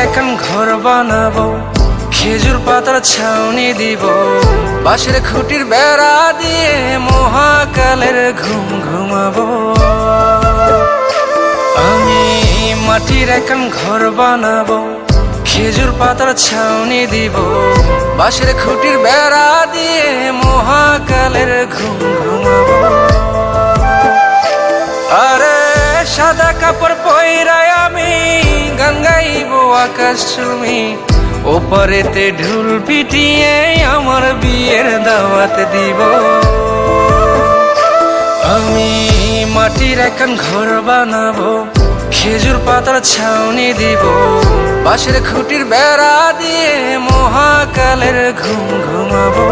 এখন ঘর বানাবো, খেজুর পাতার ছাউনি দিব, বাঁশের খুঁটির বেড়া দিয়ে মহাকালের ঘুম ঘুমাবো। আমি মাটির এখন ঘর বানাবো, খেজুর পাতার ছাউনি দিব, বাঁশের খুঁটির বেড়া দিয়ে মহাকালের ঘুম ঘুমাবো। আরে সাদা কাপড় পইরায় আমি গান গাইবো আকাশ চুমি, ওপারেতে ঢোল পিটিয়ে আমার বিয়ের দাওয়াত দিব। আমি মাটির এখন ঘর বানাবো, খেজুর পাতার ছাউনি দিব, বাঁশের খুঁটির বেড়া দিয়ে মহাকালের ঘুম ঘুমাবো।